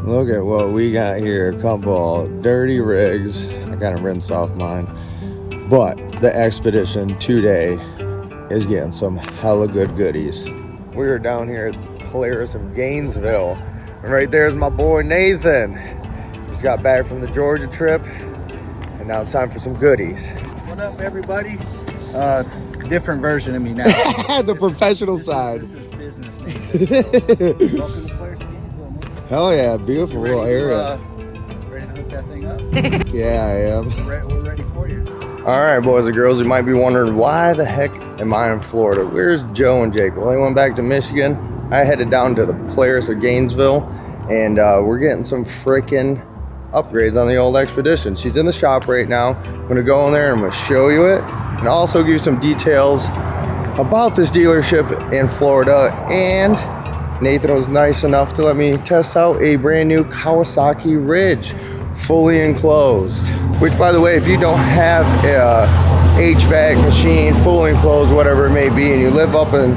Look at what we got here. A couple dirty rigs. I kind of rinsed off mine. But the Xpedition today is getting some hella good goodies. We are down here at Polaris in Gainesville. And right there's my boy Nathan. Just got back from the Georgia trip. And now it's time for some goodies. What up, everybody? Different version of me now. The professional side. This is business, Nathan. Welcome to Polaris Gainesville, man. Hell yeah, beautiful little area. Ready to hook that thing up? Yeah, I am. We're ready for you. All right, boys and girls, you might be wondering, why the heck am I in Florida? Where's Joe and Jake? Well, they went back to Michigan. I headed down to the Polaris of Gainesville, and we're getting some freaking upgrades on the old Xpedition. She's in the shop right now. I'm gonna go in there and I'm gonna show you it, and also give you some details about this dealership in Florida. And Nathan was nice enough to let me test out a brand new Kawasaki Ridge, fully enclosed. Which, by the way, if you don't have a HVAC machine, fully enclosed, whatever it may be, and you live up in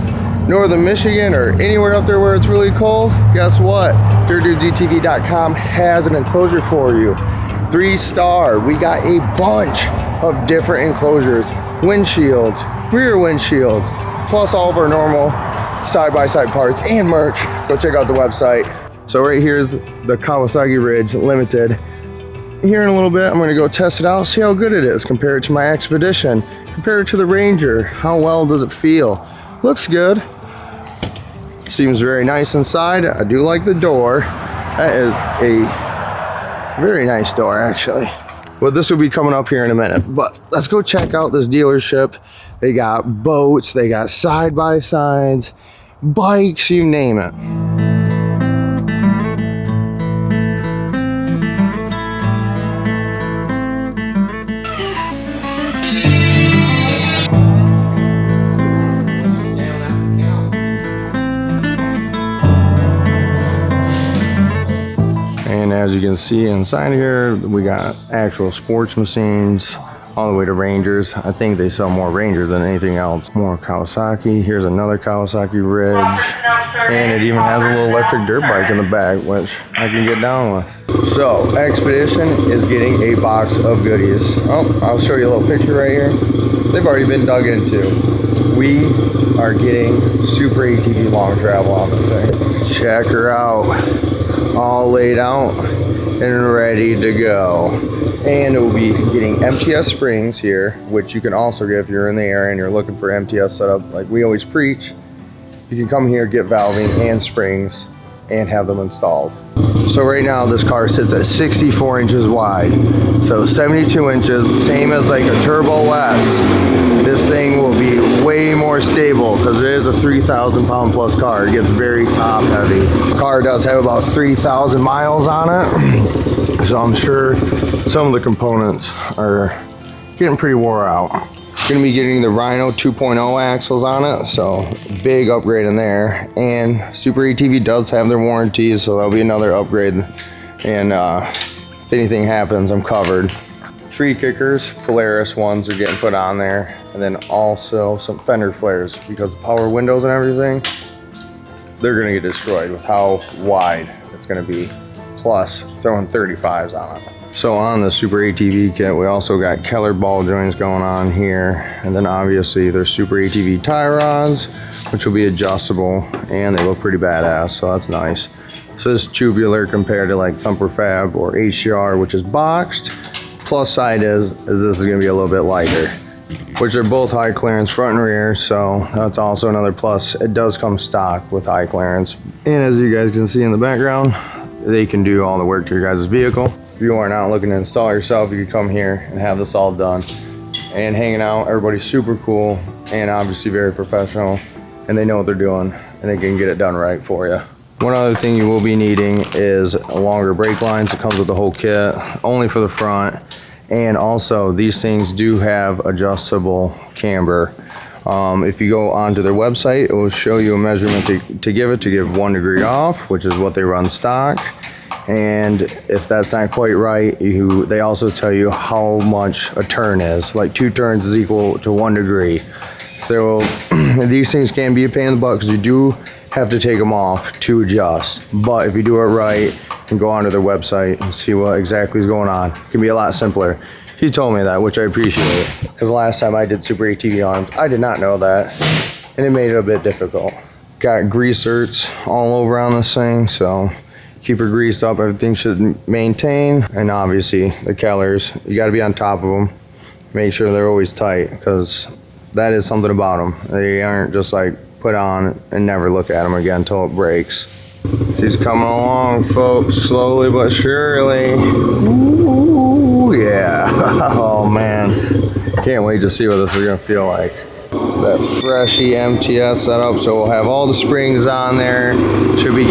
northern Michigan or anywhere up there where it's really cold, guess what? DirtDudesUTV.com has an enclosure for you. 3-star. We got a bunch of different enclosures, windshields, rear windshields, plus all of our normal side-by-side parts and merch. Go check out the website. So right here is the Kawasaki Ridge Limited. Here in a little bit, I'm gonna go test it out, see how good it is compared to my Xpedition, compare it to the Ranger. How well does it feel? Looks good. Seems very nice inside. I do like the door. That is a very nice door, actually. Well, this will be coming up here in a minute, but let's go check out this dealership. They got boats, they got side-by-sides, bikes, you name it. And as you can see inside here, we got actual sports machines all the way to Rangers. I think they sell more Rangers than anything else. More Kawasaki. Here's another Kawasaki Ridge. And it even has a little electric dirt bike in the back, which I can get down with. So, Xpedition is getting a box of goodies. Oh, I'll show you a little picture right here. They've already been dug into. We are getting super ATV long travel on this thing. Check her out. All laid out and ready to go. And it will be getting MTS springs here, which you can also get if you're in the area and you're looking for MTS setup like we always preach. You can come here, get valving and springs and have them installed. So right now this car sits at 64 inches wide, so 72 inches, same as like a Turbo S. This thing will be way more stable because it is a 3,000 pound plus car. It gets very top heavy. The car does have about 3,000 miles on it, so I'm sure some of the components are getting pretty wore out. Gonna be getting the Rhino 2.0 axles on it, so big upgrade in there. And Super ATV does have their warranties, so that'll be another upgrade. And if anything happens, I'm covered. Tree kickers, Polaris ones are getting put on there. And then also some fender flares, because the power windows and everything, they're gonna get destroyed with how wide it's gonna be. Plus throwing 35s on it. So on the Super ATV kit, we also got Keller ball joints going on here. And then obviously there's Super ATV tie rods, which will be adjustable, and they look pretty badass, so that's nice. So this is tubular compared to like Thumper Fab or HCR, which is boxed. Plus side is this is gonna be a little bit lighter, which are both high clearance front and rear, so that's also another plus. It does come stock with high clearance. And as you guys can see in the background, they can do all the work to your guys' vehicle. If you are not looking to install yourself, you can come here and have this all done. And hanging out, everybody's super cool and obviously very professional, and they know what they're doing and they can get it done right for you. One other thing you will be needing is longer brake lines. It comes with the whole kit, only for the front. And also these things do have adjustable camber. If you go onto their website, it will show you a measurement to give 1 degree off, which is what they run stock. And if that's not quite right, they also tell you how much a turn is. Like 2 turns is equal to 1 degree. So these things can be a pain in the butt because you do have to take them off to adjust. But if you do it right, and go onto their website and see what exactly is going on. It can be a lot simpler. He told me that, which I appreciate, because the last time I did Super ATV arms, I did not know that, and it made it a bit difficult. Got grease zerks all over on this thing, so keep her greased up. Everything should maintain, and obviously the Kellers, you got to be on top of them. Make sure they're always tight, because that is something about them. They aren't just like put on and never look at them again until it breaks. She's coming along, folks, slowly but surely. Ooh, yeah. Oh man, can't wait to see what this is gonna feel like. That freshy MTS setup, so we'll have all the springs on there. Should be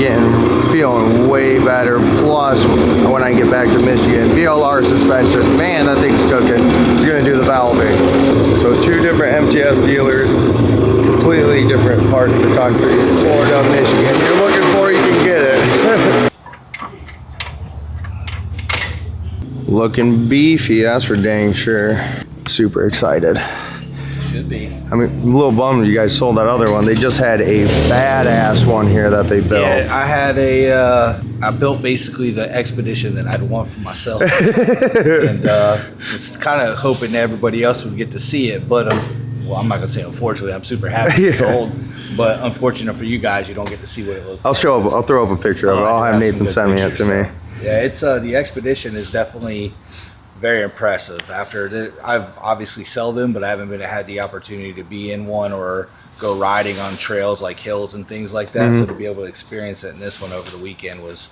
feeling way better. Plus, when I get back to Michigan, VLR suspension, man, that thing's cooking. It's gonna do the valving. So 2 different MTS dealers, completely different parts of the country. Florida, Michigan. You're looking for, you can get it. Looking beefy, that's for dang sure. Super excited. Should be. I mean, I'm a little bummed you guys sold that other one. They just had a badass one here that they built. Yeah, I had I built basically the Xpedition that I'd want for myself. And it's kind of hoping that everybody else would get to see it. But, well, I'm not going to say unfortunately. I'm super happy it's sold. But unfortunate for you guys, you don't get to see what it looks like. I'll throw up a picture of it. I'll have Nathan send it to me. Yeah, it's the Xpedition is definitely very impressive. I've obviously sold them, but I haven't had the opportunity to be in one or go riding on trails like hills and things like that. So to be able to experience it in this one over the weekend was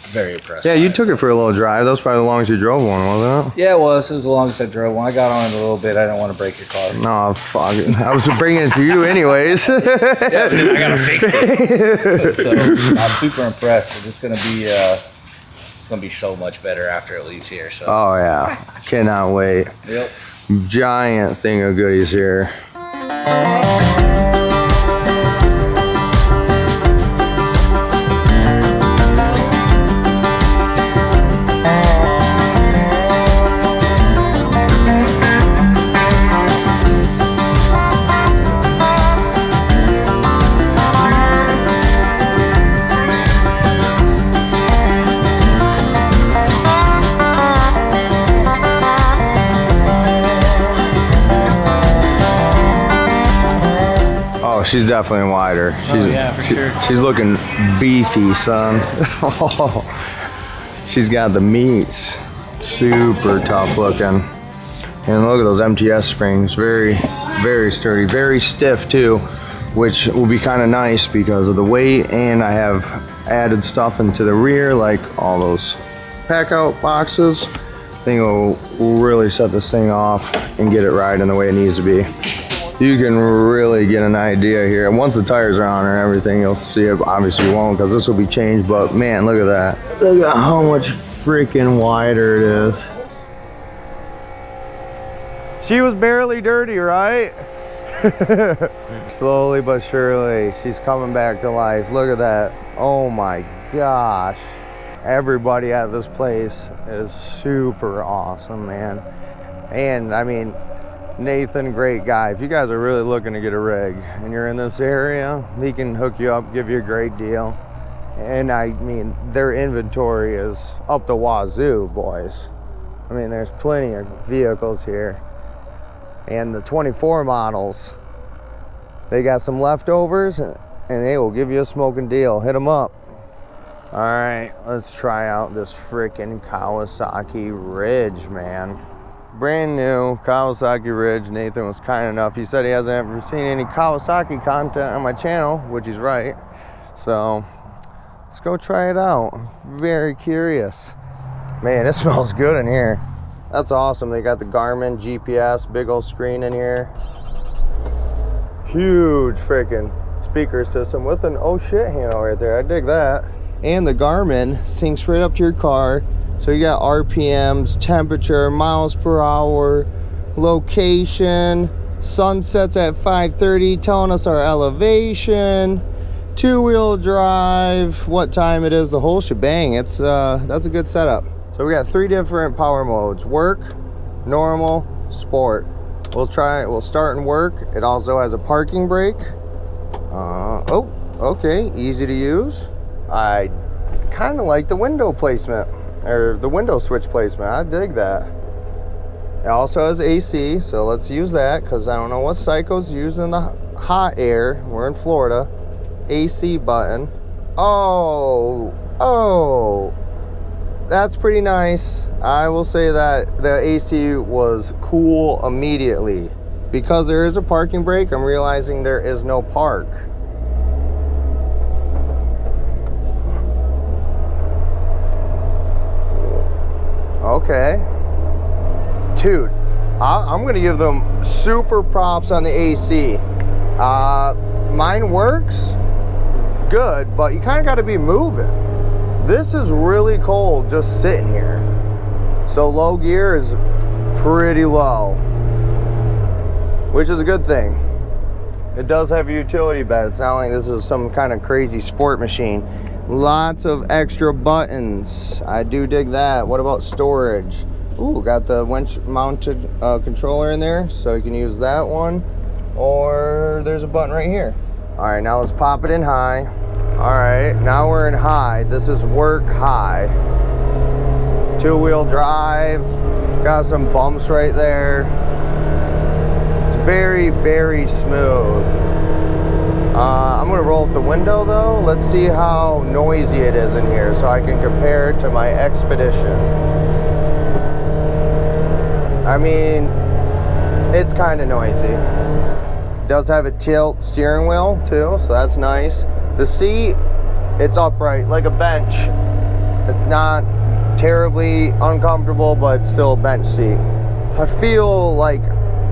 very impressive. Yeah, you took it for a little drive. That was probably the longest you drove one, wasn't it? Yeah, it was. It was the longest I drove one. I got on it a little bit. I didn't want to break your car. No, fuck it. I was bringing it to you anyways. Yeah, but then I gotta fix it. So I'm super impressed. It's gonna be it's gonna be so much better after it leaves here. So. Oh yeah, cannot wait. Yep. Giant thing of goodies here. She's definitely wider. She's looking beefy, son. She's got the meats. Super tough looking. And look at those MTS springs. Very, very sturdy. Very stiff too, which will be kind of nice because of the weight. And I have added stuff into the rear, like all those pack out boxes. I think will really set this thing off and get it riding the way it needs to be. You can really get an idea here. Once the tires are on and everything, you'll see it. Obviously you won't because this will be changed, but man, look at that. Look at how much freaking wider it is. She was barely dirty, right? Slowly but surely, she's coming back to life. Look at that. Oh my gosh. Everybody at this place is super awesome, man. And I mean, Nathan, great guy. If you guys are really looking to get a rig and you're in this area, he can hook you up, give you a great deal. And I mean, their inventory is up the wazoo, boys. I mean, there's plenty of vehicles here. And the 24 models, they got some leftovers and they will give you a smoking deal. Hit them up. All right, let's try out this freaking Kawasaki Ridge, man. Brand new Kawasaki Ridge. Nathan was kind enough. He said he hasn't ever seen any Kawasaki content on my channel, which he's right. So let's go try it out. Very curious. Man, it smells good in here. That's awesome. They got the Garmin GPS, big old screen in here. Huge freaking speaker system with an oh shit handle right there. I dig that. And the Garmin syncs right up to your car. So you got RPMs, temperature, miles per hour, location, sunsets at 5:30, telling us our elevation, 2-wheel drive, what time it is, the whole shebang. It's that's a good setup. So we got 3 different power modes: work, normal, sport. We'll start in work. It also has a parking brake. Oh, okay, easy to use. I kind of like the window placement, or the window switch placement. I dig that. It also has AC, so let's use that, because I don't know what psycho's using the hot air. We're in Florida. AC button. Oh, that's pretty nice. I will say that the AC was cool immediately. Because there is a parking brake, I'm realizing there is no park. Okay. Dude, I'm going to give them super props on the AC. Mine works good, but you kind of got to be moving. This is really cold just sitting here. So low gear is pretty low, which is a good thing. It does have a utility bed. It's not like this is some kind of crazy sport machine. Lots of extra buttons. I do dig that. What about storage? Ooh, got the winch mounted controller in there, so you can use that one. Or there's a button right here. All right, now let's pop it in high. All right, now we're in high. This is work high. 2-wheel drive. Got some bumps right there. It's very, very smooth. I'm gonna roll up the window though. Let's see how noisy it is in here so I can compare it to my Xpedition. I mean, it's kind of noisy. It does have a tilt steering wheel too, so that's nice. The seat, it's upright like a bench. It's not terribly uncomfortable, but it's still a bench seat. I feel like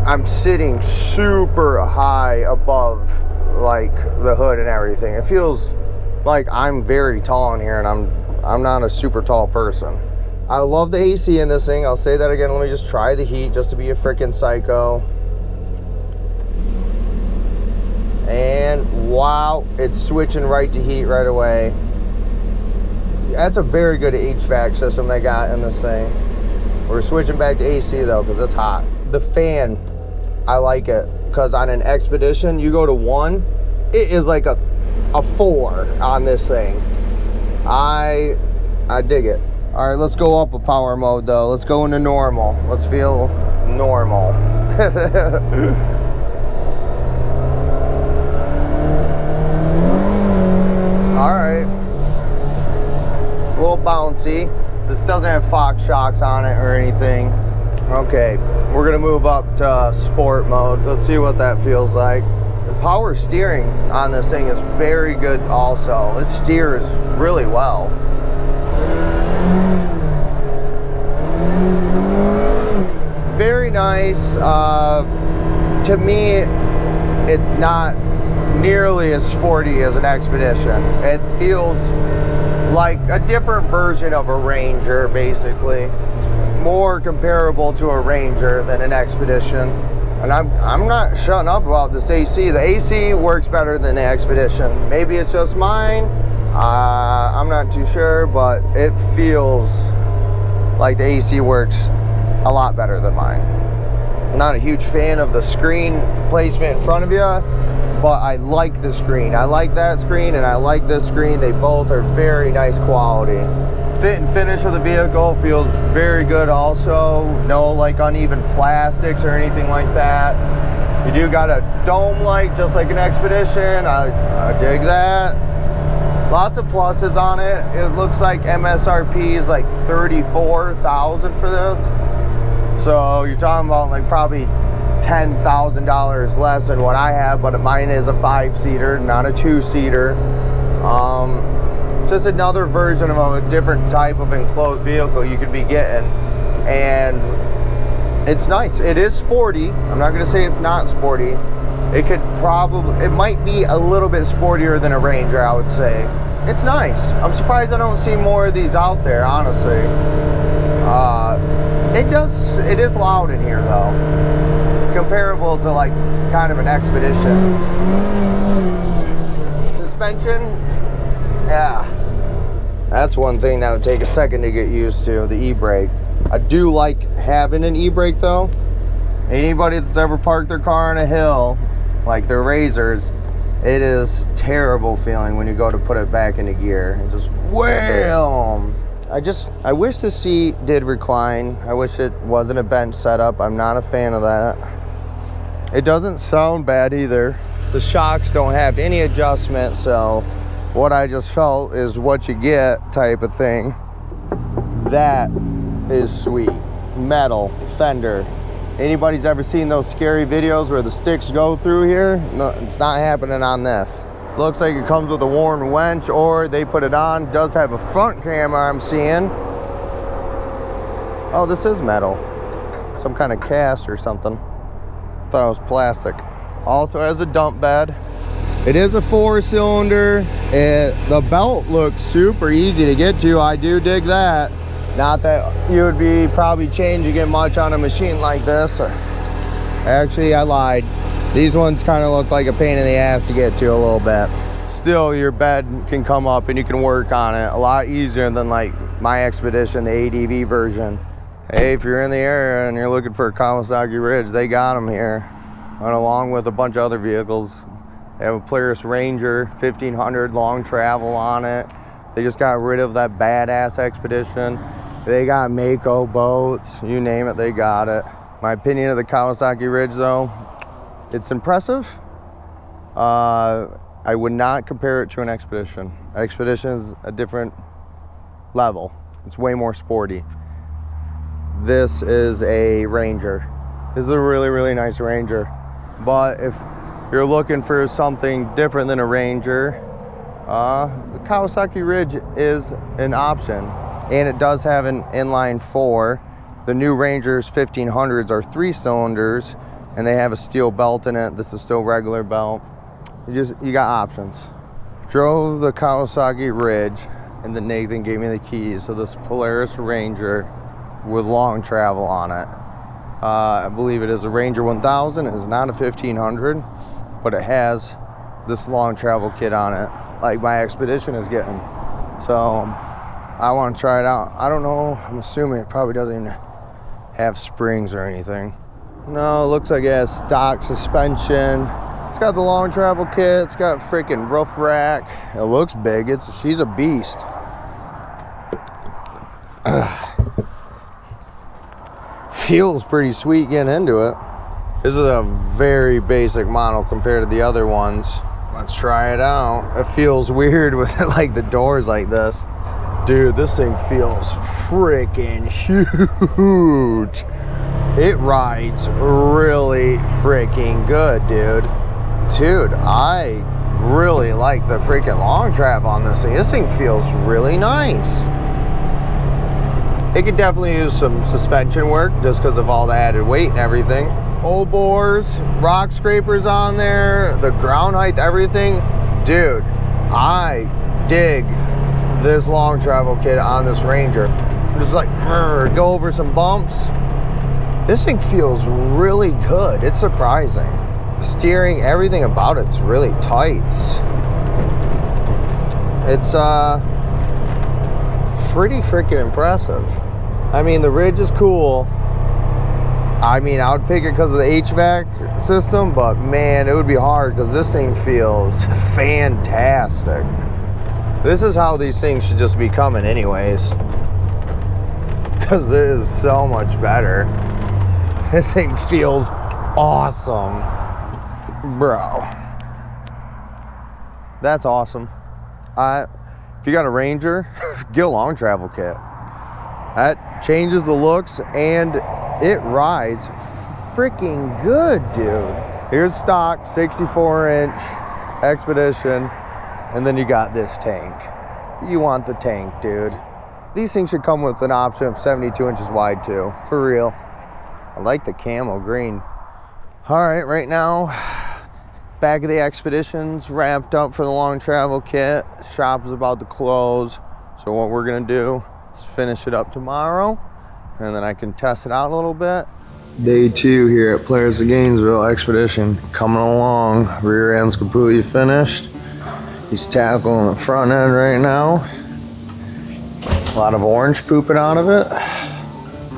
I'm sitting super high above like the hood and everything. It feels like I'm very tall in here, and I'm not a super tall person. I love the AC in this thing. I'll say that again. Let me just try the heat just to be a freaking psycho. And wow, it's switching right to heat right away. That's a very good HVAC system they got in this thing. We're switching back to AC though, because it's hot. The fan, I like it, because on an Xpedition, you go to 1, it is like a 4 on this thing. I dig it. All right, let's go up a power mode though. Let's go into normal. Let's feel normal. All right. It's a little bouncy. This doesn't have Fox shocks on it or anything. Okay, we're gonna move up to sport mode. Let's see what that feels like. The power steering on this thing is very good also. It steers really well. Very nice. To me, it's not nearly as sporty as an Xpedition. It feels like a different version of a Ranger, basically. It's more comparable to a Ranger than an Xpedition. And I'm not shutting up about this AC. The AC works better than the Xpedition. Maybe it's just mine. I'm not too sure, but it feels like the AC works a lot better than mine. I'm not a huge fan of the screen placement in front of you, but I like the screen. I like that screen and I like this screen. They both are very nice quality. Fit and finish of the vehicle feels very good also. No like uneven plastics or anything like that. You do got a dome light just like an Xpedition. I dig that. Lots of pluses on it. It looks like MSRP is like $34,000 for this. So you're talking about like probably $10,000 less than what I have, but mine is a 5-seater, not a 2-seater. Just another version of a different type of enclosed vehicle you could be getting, and it's nice. It is sporty. I'm not going to say it's not sporty. It might be a little bit sportier than a Ranger, I would say. It's nice. I'm surprised I don't see more of these out there, honestly. It is loud in here though, comparable to like kind of an Xpedition. Suspension, yeah, that's one thing that would take a second to get used to, the e-brake. I do like having an e-brake though. Anybody that's ever parked their car on a hill, like their Razors, It is terrible feeling when you go to put it back into gear. It just wham! I wish the seat did recline. I wish it wasn't a bench setup. I'm not a fan of that. It doesn't sound bad either. The shocks don't have any adjustment, so what I just felt is what you get type of thing. That is sweet. Metal fender. Anybody's ever seen those scary videos where the sticks go through here? No, it's not happening on this. Looks like it comes with a worn winch, or they put it on. It does have a front camera I'm seeing. Oh, this is metal. Some kind of cast or something. Thought it was plastic. Also has a dump bed. It is a 4-cylinder. The belt looks super easy to get to. I do dig that. Not that you would be probably changing it much on a machine like this. Actually, I lied. These ones kind of look like a pain in the ass to get to a little bit. Still, your bed can come up and you can work on it a lot easier than like my Xpedition, the ADV version. Hey, if you're in the area and you're looking for a Kawasaki Ridge, they got them here. And along with a bunch of other vehicles. They have a Polaris Ranger 1500 long travel on it. They just got rid of that badass Xpedition. They got Mako boats, you name it, they got it. My opinion of the Kawasaki Ridge though, it's impressive. I would not compare it to an Xpedition. Xpedition is a different level. It's way more sporty. This is a Ranger. This is a really, really nice Ranger. But if you're looking for something different than a Ranger, the Kawasaki Ridge is an option. And it does have an inline 4. The new Rangers 1500s are 3 cylinders, and they have a steel belt in it. This is still regular belt. You got options. Drove the Kawasaki Ridge, and then Nathan gave me the keys. So this Polaris Ranger with long travel on it. I believe it is a Ranger 1000. It is not a 1500, but it has this long travel kit on it, like my Xpedition is getting. So I want to try it out. I don't know. I'm assuming it probably doesn't even have springs or anything. No, it looks like it has stock suspension. It's got the long travel kit. It's got freaking roof rack. It looks big. She's a beast. Feels pretty sweet getting into it. This is a very basic model compared to the other ones. Let's try it out. It feels weird with like the doors like this. Dude, this thing feels freaking huge. It rides really freaking good, dude. Dude, I really like the freaking long travel on this thing. This thing feels really nice. It could definitely use some suspension work just because of all the added weight and everything. Old bores, rock scrapers on there, the ground height, everything. Dude, I dig this long travel kit on this Ranger. Just like go over some bumps. This thing feels really good. It's surprising. Steering, everything about it's really tight. It's pretty freaking impressive. I mean, the Ridge is cool. I mean, I would pick it because of the HVAC system, but man, it would be hard because this thing feels fantastic. This is how these things should just be coming anyways, because this is so much better. This thing feels awesome, bro. That's awesome. If you got a Ranger, get a long travel kit. That changes the looks and it rides freaking good, dude. Here's stock 64-inch Xpedition, and then you got this tank. You want the tank, dude. These things should come with an option of 72 inches wide too, for real. I like the camo green. All right, right now, back of the Xpedition's wrapped up for the long travel kit. Shop is about to close, so what we're gonna do is finish it up tomorrow, and then I can test it out a little bit. Day 2 here at Polaris of Gainesville Xpedition, coming along. Rear end's completely finished. He's tackling the front end right now. A lot of orange pooping out of it.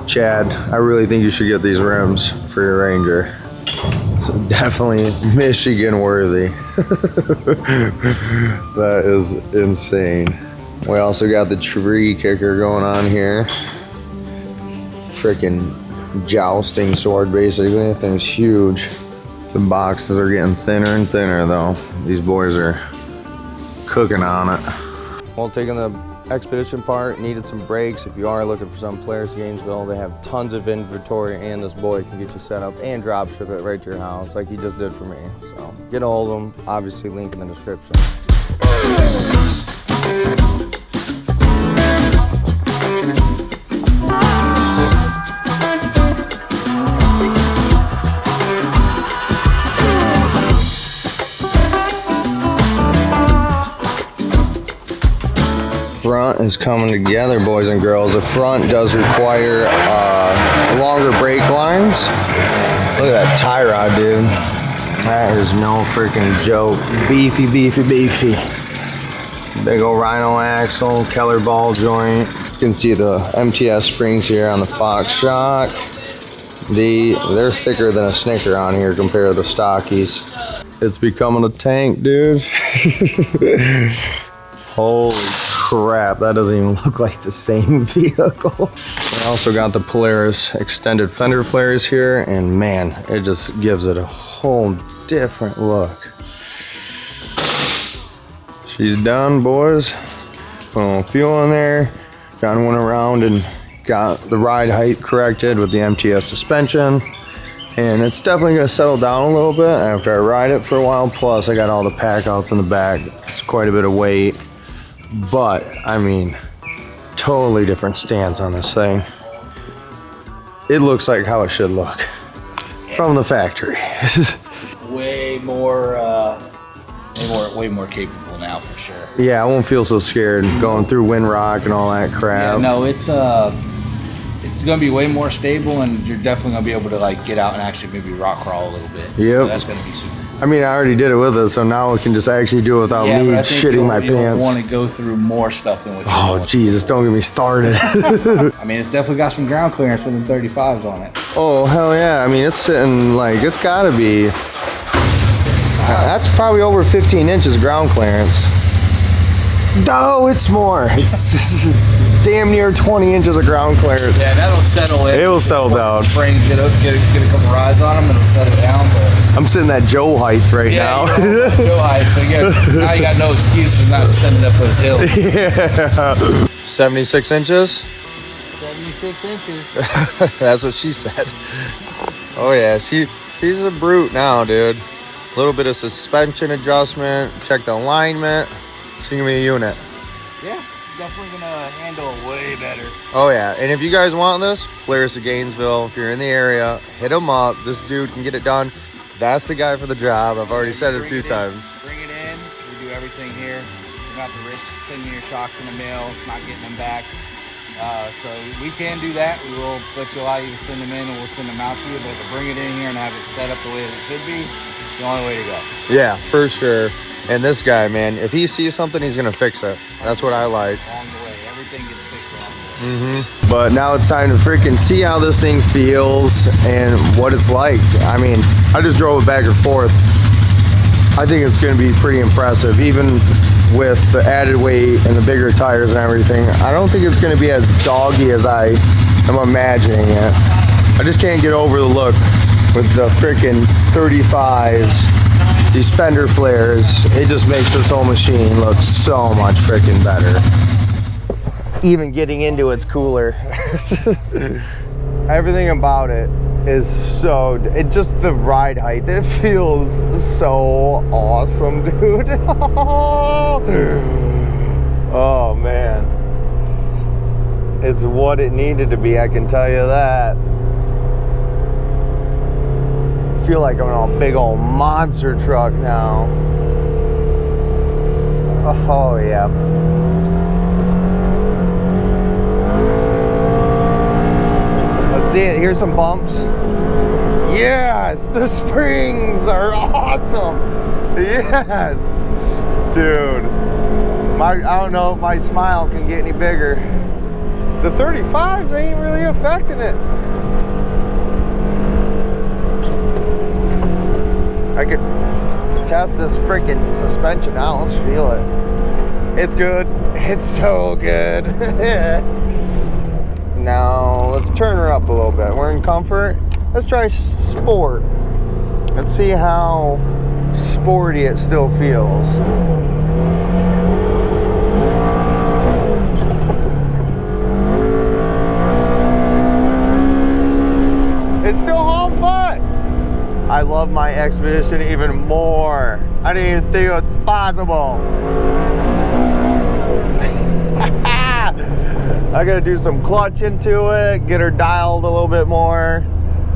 Chad, I really think you should get these rims for your Ranger. It's definitely Michigan worthy. That is insane. We also got the tree kicker going on here. Freaking jousting sword, basically. That thing's huge. The boxes are getting thinner and thinner, though. These boys are cooking on it. While taking the Xpedition part, needed some brakes. If you are looking for some Polaris Gainesville, they have tons of inventory, and this boy can get you set up and drop ship it right to your house like he just did for me. So get a hold of him. Obviously, link in the description. Front is coming together, boys and girls. The front does require longer brake lines. Look at that tie rod, dude. That is no freaking joke. Beefy, beefy, beefy. Big old rhino axle, Keller ball joint. You can see the MTS springs here on the Fox shock. They're thicker than a Snicker on here compared to the stockies. It's becoming a tank, dude. Holy crap, that doesn't even look like the same vehicle. We also got the Polaris extended fender flares here, and man, it just gives it a whole different look. She's done, boys. Put a little fuel in there. John went around and got the ride height corrected with the MTS suspension, and it's definitely gonna settle down a little bit after I ride it for a while. Plus, I got all the pack outs in the back. It's quite a bit of weight. But, I mean, totally different stance on this thing. It looks like how it should look from the factory. way more capable now for sure. Yeah, I won't feel so scared going through wind rock and all that crap. Yeah, no, it's gonna be way more stable, and you're definitely gonna be able to like get out and actually maybe rock crawl a little bit. Yep. So that's gonna be super cool. I mean, I already did it with it, so now we can just actually do it without me shitting my pants. You want to go through more stuff than what you Oh, Jesus, don't get me started. I mean, it's definitely got some ground clearance with the 35s on it. Oh, hell yeah. I mean, it's sitting like, it's gotta be, that's probably over 15 inches ground clearance. No, it's more. It's damn near 20 inches of ground clearance. Yeah, that'll settle in. It'll settle down. Springs, get a couple rides on them, and it'll settle down. But I'm sitting at Joe height right now. Yeah, Joe height. So now you got no excuses not sending up those hills. Yeah. 76 inches? 76 inches. That's what she said. Oh yeah, she's a brute now, dude. A little bit of suspension adjustment. Check the alignment. She's gonna be a unit. Yeah, definitely gonna handle it way better. Oh yeah, and if you guys want this, Polaris of Gainesville, if you're in the area, hit him up. This dude can get it done. That's the guy for the job. I've already said it a few times. Bring it in. We do everything here. You don't have to risk sending your shocks in the mail, not getting them back. So we can do that. We will allow you to send them in, and we'll send them out to you. But to bring it in here and have it set up the way that it should be, it's the only way to go. Yeah, for sure. And this guy, man, if he sees something, he's gonna fix it. That's what I like. Along the way, everything gets fixed along the way. But now it's time to freaking see how this thing feels and what it's like. I mean, I just drove it back and forth. I think it's gonna be pretty impressive, even with the added weight and the bigger tires and everything. I don't think it's gonna be as doggy as I am imagining it. I just can't get over the look with the freaking 35s. These fender flares, it just makes this whole machine look so much freaking better. Even getting into it's cooler. Everything about it is so, just the ride height, it feels so awesome, dude. Oh man. It's what it needed to be, I can tell you that. I feel like I'm on a big old monster truck now. Oh yeah. Let's see it. Here's some bumps. Yes, the springs are awesome. Yes, dude. I don't know if my smile can get any bigger. The 35s ain't really affecting it. I could test this freaking suspension out. Let's feel it. It's good. It's so good. Now let's turn her up a little bit. We're in comfort. Let's try sport. Let's see how sporty it still feels. It still hauls butt. I love my Xpedition even more. I didn't even think it was possible. I gotta do some clutching to it, get her dialed a little bit more,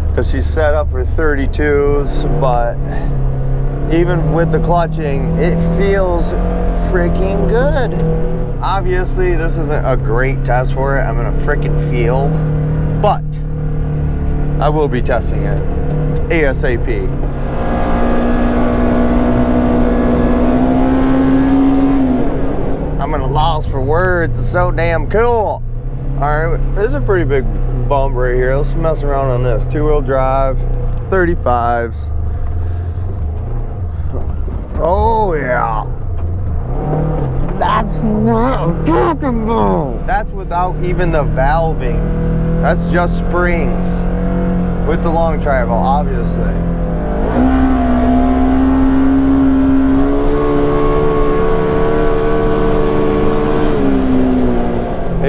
because she's set up for 32s, but even with the clutching, it feels freaking good. Obviously, this isn't a great test for it. I'm in a freaking field, but I will be testing it ASAP. I'm at a loss for words. It's so damn cool. All right, this is a pretty big bump right here. Let's mess around on this. 2-wheel drive, 35s. Oh yeah. That's what I'm talking about. That's without even the valving. That's just springs with the long travel, obviously.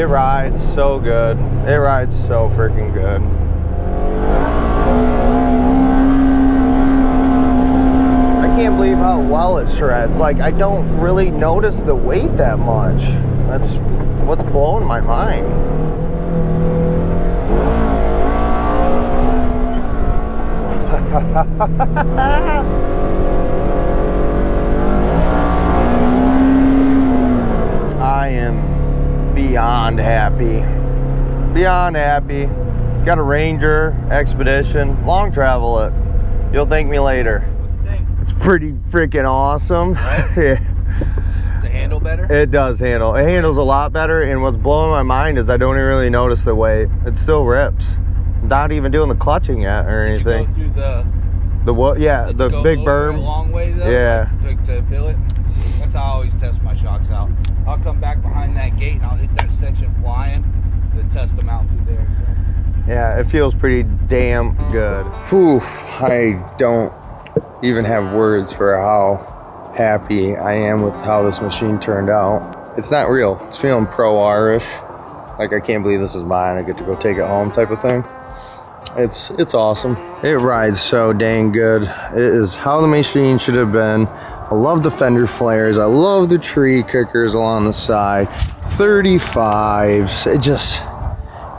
It rides so good. It rides so freaking good. I can't believe how well it shreds. Like, I don't really notice the weight that much. That's what's blowing my mind. I am beyond happy. Beyond happy. Got a Ranger, Xpedition, long travel it. You'll thank me later. What do you think? It's pretty freaking awesome. Right? Yeah. Does it handle better? It does handle. It handles a lot better, and what's blowing my mind is I don't even really notice the weight. It still rips. Not even doing the clutching yet or anything. Did you go through The what? Yeah, the go big over berm. a long way though? Yeah. Like, to feel it. That's how I always test my shocks out. I'll come back behind that gate and I'll hit that section flying to test them out through there. So. Yeah, it feels pretty damn good. Whew, I don't even have words for how happy I am with how this machine turned out. It's not real. It's feeling pro-R-ish. Like, I can't believe this is mine. I get to go take it home type of thing. It's awesome. It rides so dang good. It is how the machine should have been. I love the fender flares. I love the tree kickers along the side. 35s.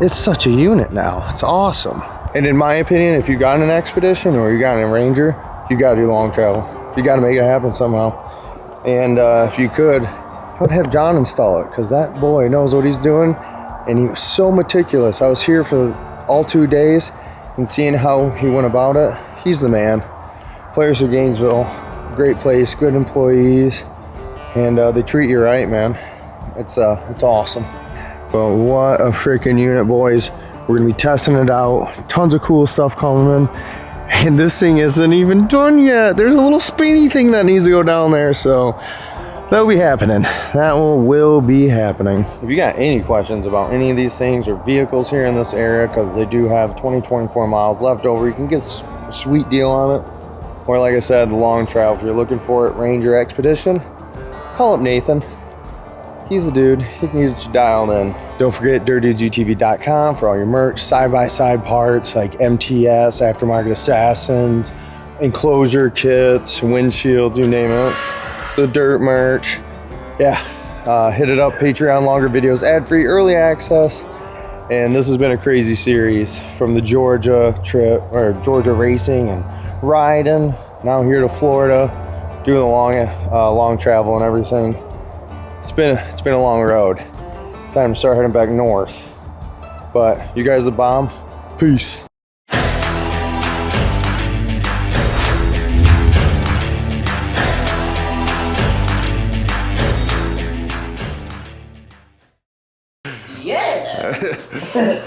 It's such a unit now. It's awesome. And in my opinion, if you got an Xpedition or you got a Ranger, you got to do long travel. You got to make it happen somehow. And if you could, I would have John install it, because that boy knows what he's doing. And he was so meticulous. I was here for all 2 days, and seeing how he went about it, he's the man. Polaris of Gainesville, great place, good employees, and they treat you right, man. It's awesome. But what a freaking unit, boys. We're gonna be testing it out. Tons of cool stuff coming in, and this thing isn't even done yet. There's a little spinny thing that needs to go down there, so that'll be happening. That will be happening. If you got any questions about any of these things or vehicles here in this area, because they do have 24 miles left over, you can get a sweet deal on it. Or like I said, the long travel, if you're looking for it, Ranger, Xpedition, call up Nathan. He's the dude. He can get you dialed in. Don't forget DirtDudesUTV.com for all your merch, side-by-side parts like MTS, Aftermarket Assassins, enclosure kits, windshields, you name it. The dirt merch. Yeah, hit it up. Patreon, longer videos, ad-free, early access. And this has been a crazy series from the Georgia trip, or Georgia racing and riding. Now here to Florida, doing the long travel and everything. It's been a long road. It's time to start heading back north. But you guys are the bomb. Peace. Yeah.